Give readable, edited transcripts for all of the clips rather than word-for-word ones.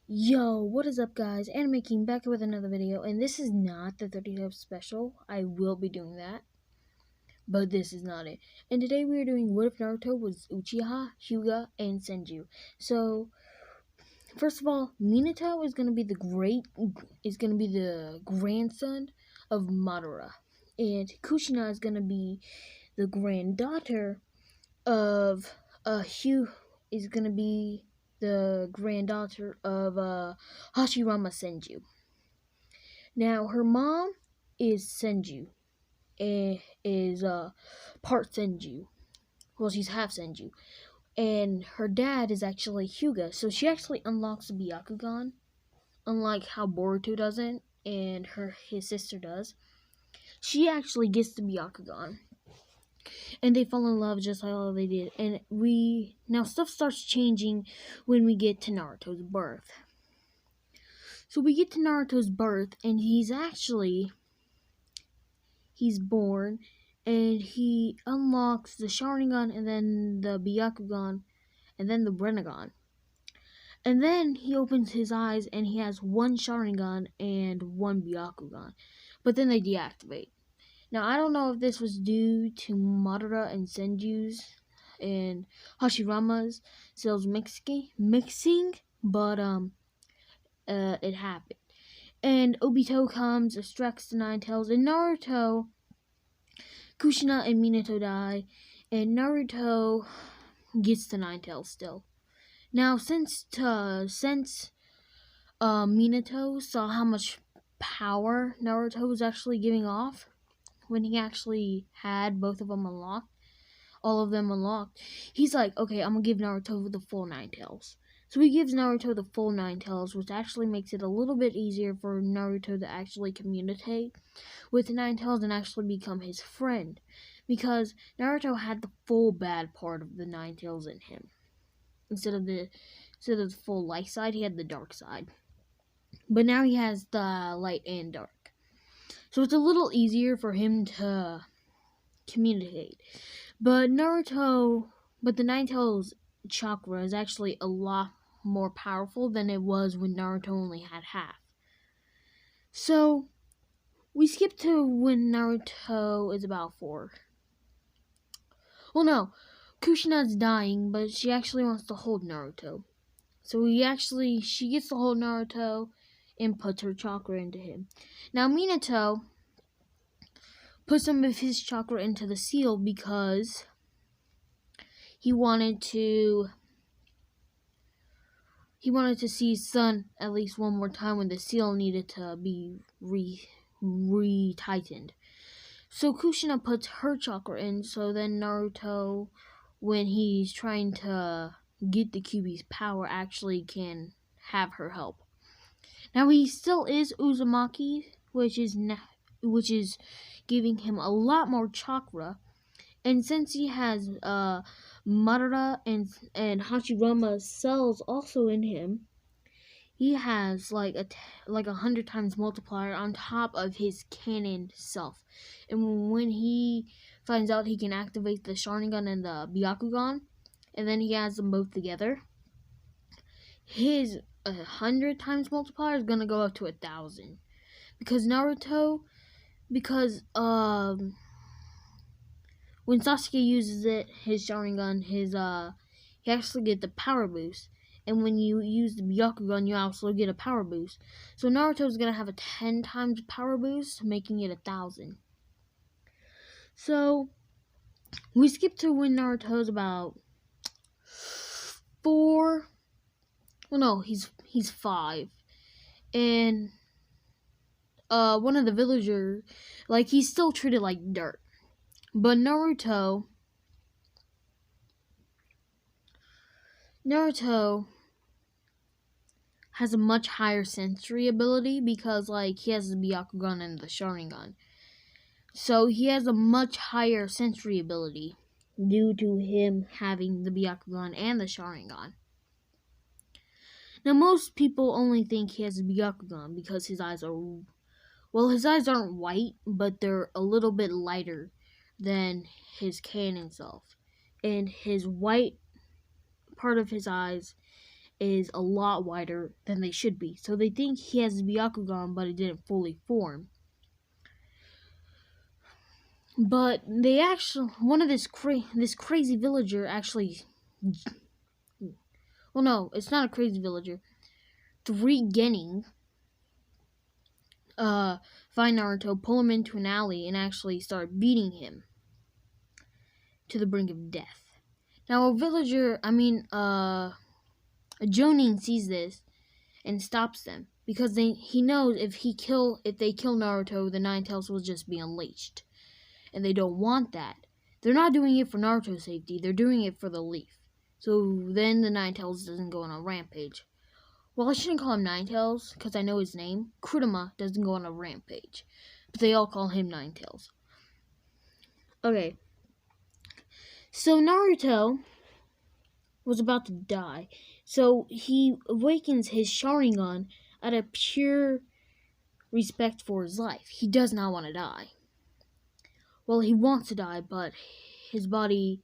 Yo, what is up guys? Anime King back with another video, and this is not the 30th special. I will be doing that, but this is not it. And today we are doing What If Naruto was Uchiha, Hyuga, and Senju. So, first of all, Minato is gonna be the grandson of Madara. And Kushina is gonna be the granddaughter of is gonna be the granddaughter of Hashirama Senju. Now her mom is Senju, is part Senju. Well, she's half Senju, and her dad is actually Hyuga. So she actually unlocks the Byakugan, unlike how Boruto doesn't, and his sister does. She actually gets the Byakugan. And they fall in love just like all they did. And now stuff starts changing when we get to Naruto's birth. So we get to Naruto's birth, and he's born, and he unlocks the Sharingan, and then the Byakugan, and then the Rinnegan. And then he opens his eyes, and he has one Sharingan and one Byakugan. But then they deactivate. Now, I don't know if this was due to Madara and Senju's and Hashirama's cells mixing, but it happened. And Obito comes, extracts the Nine Tails, and Naruto, Kushina and Minato die, and Naruto gets the Nine Tails still. Now, since Minato saw how much power Naruto was actually giving off, when he actually had both of them unlocked, all of them unlocked, he's like, okay, I'm gonna give Naruto the full Nine Tails. So he gives Naruto the full Nine Tails, which actually makes it a little bit easier for Naruto to actually communicate with the Nine Tails and actually become his friend. Because Naruto had the full bad part of the Nine Tails in him. Instead of the full light side, he had the dark side. But now he has the light and dark. So it's a little easier for him to communicate. But the Nine Tails chakra is actually a lot more powerful than it was when Naruto only had half. So we skip to when Naruto is about 4. Well, no, Kushina's dying, but she actually wants to hold Naruto. So she gets to hold Naruto and puts her chakra into him. Now Minato put some of his chakra into the seal because he wanted to see his son at least one more time when the seal needed to be re-tightened. So Kushina puts her chakra in, so then Naruto, when he's trying to get the Kyuubi's power, actually can have her help. Now he still is Uzumaki, which is giving him a lot more chakra, and since he has Madara and Hashirama's cells also in him, he has like 100 times multiplier on top of his canon self. And when he finds out he can activate the Sharingan and the Byakugan, and then he has them both together, his 100 times multiplier is gonna go up to 1,000. Because when Sasuke uses his Sharingan, he actually get the power boost. And when you use the Byakugan, you also get a power boost. So Naruto's gonna have a 10 times power boost, making it 1,000. So we skip to when Naruto's about 4. Well, no, he's 5, and one of the villagers, he's still treated like dirt. But Naruto has a much higher sensory ability because, he has the Byakugan and the Sharingan. So he has a much higher sensory ability due to him having the Byakugan and the Sharingan. Now, most people only think he has a Byakugan because his eyes aren't white, but they're a little bit lighter than his canon self. And his white part of his eyes is a lot wider than they should be. So they think he has the Byakugan, but it didn't fully form. But they actually, one of this crazy villager actually, well, no, it's not a crazy villager. 3 Genin find Naruto, pull him into an alley, and actually start beating him to the brink of death. Now a Jonin sees this and stops them because he knows if they kill Naruto, the Nine Tails will just be unleashed, and they don't want that. They're not doing it for Naruto's safety; they're doing it for the Leaf. So then the Nine Tails doesn't go on a rampage. Well, I shouldn't call him Nine Tails because I know his name. Kurama doesn't go on a rampage, but they all call him Nine Tails. Okay. So Naruto was about to die, so he awakens his Sharingan out of pure respect for his life. He does not want to die. Well, he wants to die, but his body,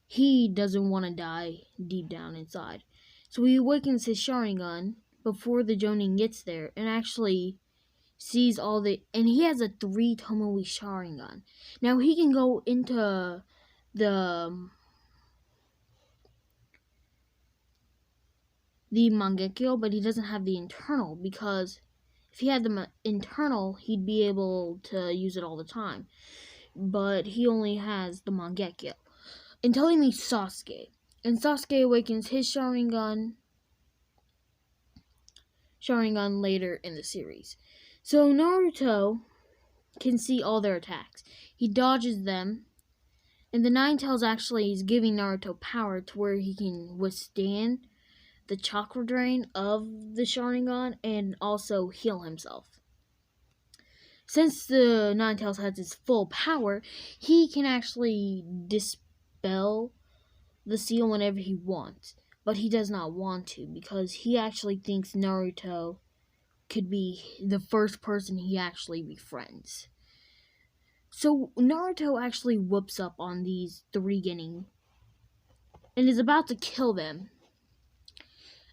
he doesn't want to die deep down inside. So he awakens his Sharingan before the Jonin gets there and actually sees and he has a 3 Tomoe Sharingan. Now he can go into the Mangekyo, but he doesn't have the internal, because if he had the internal, he'd be able to use it all the time. But he only has the Mangekyo. Until he meets Sasuke. And Sasuke awakens his Sharingan later in the series. So Naruto can see all their attacks. He dodges them. And the Nine Tails actually is giving Naruto power to where he can withstand the chakra drain of the Sharingan and also heal himself. Since the Nine Tails has his full power, he can actually dispel the seal whenever he wants. But he does not want to because he actually thinks Naruto could be the first person he actually befriends. So Naruto actually whoops up on these 3 Genin and is about to kill them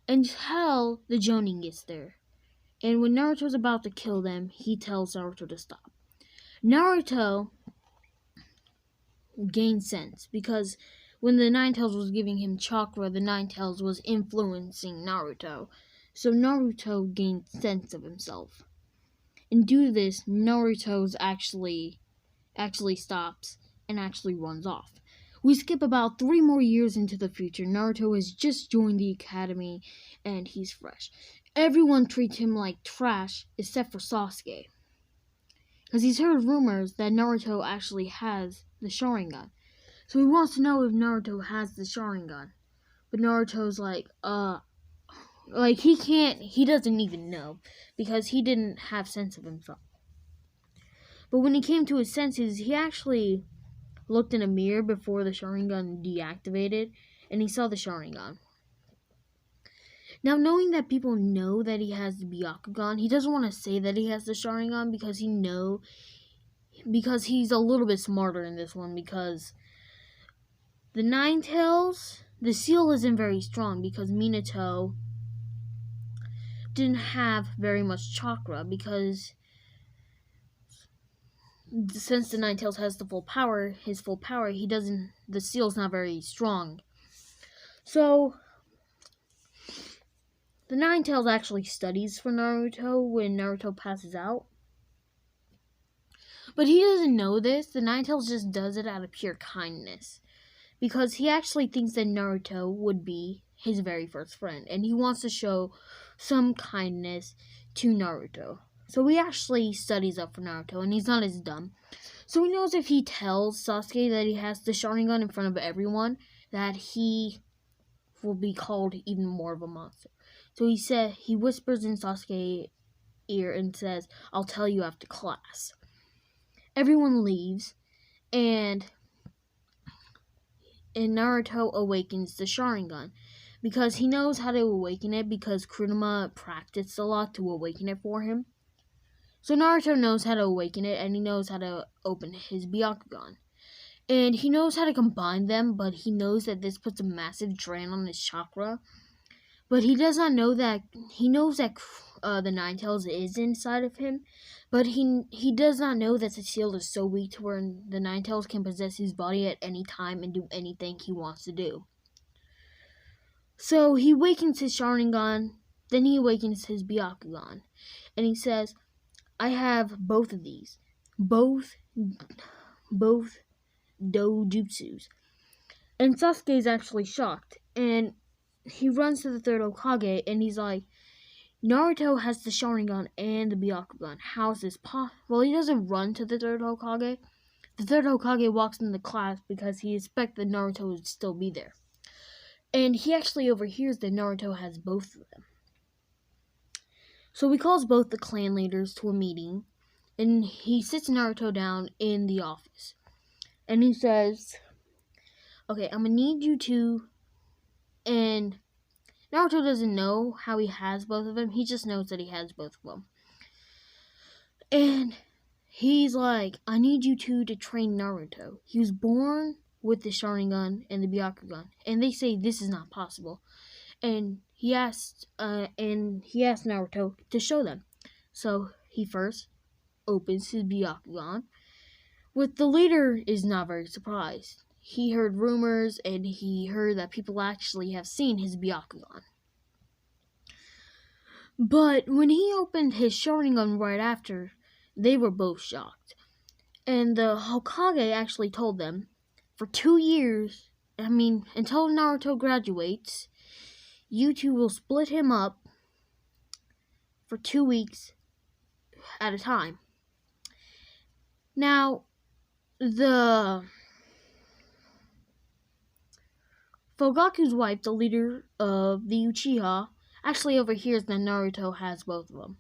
until the Jonin gets there. And when Naruto's about to kill them, he tells Naruto to stop. Naruto gains sense because when the Nine Tails was giving him chakra, the Nine Tails was influencing Naruto. So Naruto gained sense of himself. And due to this, Naruto's actually stops and actually runs off. We skip about 3 more years into the future. Naruto has just joined the academy and he's fresh. Everyone treats him like trash except for Sasuke, because he's heard rumors that Naruto actually has the Sharingan. So he wants to know if Naruto has the Sharingan. But Naruto's he doesn't even know because he didn't have sense of himself. But when he came to his senses, he actually looked in a mirror before the Sharingan deactivated, and he saw the Sharingan. Now, knowing that people know that he has the Byakugan, he doesn't want to say that he has the Sharingan because he's a little bit smarter in this one, because the Nine Tails, the seal isn't very strong because Minato didn't have very much chakra, because since the Nine Tails has the his full power, the seal's not very strong. So the Nine Tails actually studies for Naruto when Naruto passes out. But he doesn't know this. The Nine Tails just does it out of pure kindness, because he actually thinks that Naruto would be his very first friend, and he wants to show some kindness to Naruto. So he actually studies up for Naruto, and he's not as dumb. So he knows if he tells Sasuke that he has the Sharingan in front of everyone, that he will be called even more of a monster. So he whispers in Sasuke's ear and says, "I'll tell you after class." Everyone leaves, and Naruto awakens the Sharingan, because he knows how to awaken it, because Kurama practiced a lot to awaken it for him. So Naruto knows how to awaken it, and he knows how to open his Byakugan. And he knows how to combine them, but he knows that this puts a massive drain on his chakra. But he does not know that, he knows that the Nine Tails is inside of him, but he does not know that the shield is so weak to where the Nine Tails can possess his body at any time and do anything he wants to do. So he awakens his Sharingan, then he awakens his Byakugan, and he says, I have both of these. Both dojutsus. And Sasuke is actually shocked, and he runs to the third Hokage, and he's like, Naruto has the Sharingan and the Byakugan. How is this possible? Well, he doesn't run to the third Hokage. The third Hokage walks into class because he expects that Naruto would still be there. And he actually overhears that Naruto has both of them. So he calls both the clan leaders to a meeting, and he sits Naruto down in the office. And he says, okay, I'm going to need you to, and Naruto doesn't know how he has both of them. He just knows that he has both of them. And he's like, I need you two to train Naruto. He was born with the Sharingan and the Byakugan, and they say this is not possible. And he asked Naruto to show them. So he first opens his Byakugan, which the leader is not very surprised. He heard rumors, and he heard that people actually have seen his Byakugan. But when he opened his Sharingan right after, they were both shocked. And the Hokage actually told them, for 2 years, until Naruto graduates, you two will split him up for 2 weeks at a time. Now, the Fugaku's wife, the leader of the Uchiha, actually overhears that Naruto has both of them.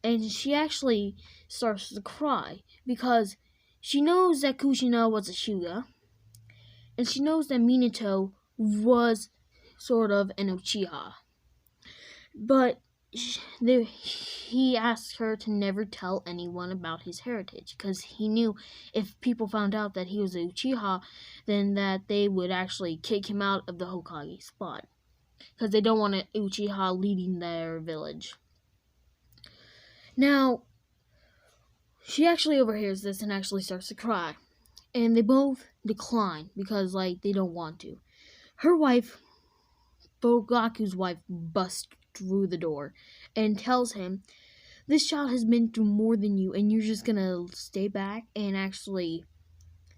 And she actually starts to cry because she knows that Kushina was a Hyuga, and she knows that Minato was sort of an Uchiha. But he asked her to never tell anyone about his heritage, because he knew if people found out that he was a Uchiha, then that they would actually kick him out of the Hokage spot, because they don't want an Uchiha leading their village. Now, she actually overhears this and actually starts to cry, and they both decline because they don't want to. Her wife, Fugaku's wife, busts through the door and tells him, this child has been through more than you, and you're just gonna stay back and actually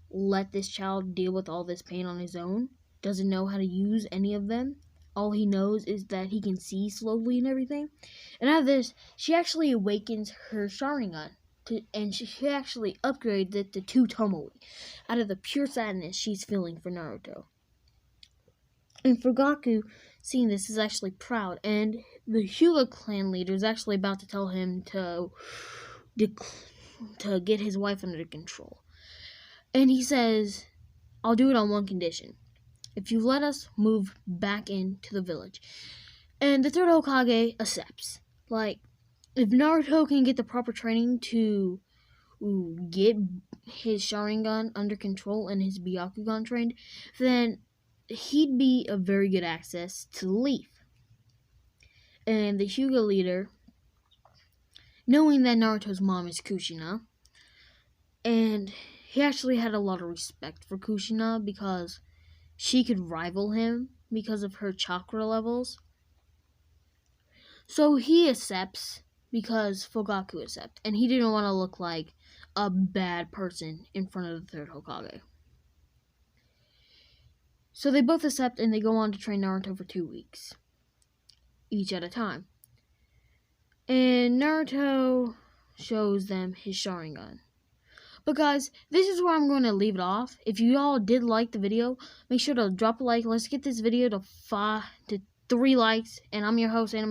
let this child deal with all this pain on his own? Doesn't know how to use any of them. All he knows is that he can see slowly and everything. And out of this, she actually awakens her Sharingan, and she actually upgrades it to 2 Tomoe, out of the pure sadness she's feeling for Naruto. And Fugaku, seeing this, is actually proud, and the Hyuga clan leader is actually about to tell him to get his wife under control. And he says, I'll do it on one condition. If you let us move back into the village. And the third Hokage accepts. If Naruto can get the proper training to get his Sharingan under control and his Byakugan trained, then he'd be a very good access to the Leaf. And the Hyuga leader, knowing that Naruto's mom is Kushina, and he actually had a lot of respect for Kushina because she could rival him because of her chakra levels. So he accepts because Fugaku accepts, and he didn't want to look like a bad person in front of the third Hokage. So they both accept, and they go on to train Naruto for 2 weeks, each at a time. And Naruto shows them his Sharingan. But guys, this is where I'm going to leave it off. If you all did like the video, make sure to drop a like. Let's get this video to 3 likes. And I'm your host, Anime.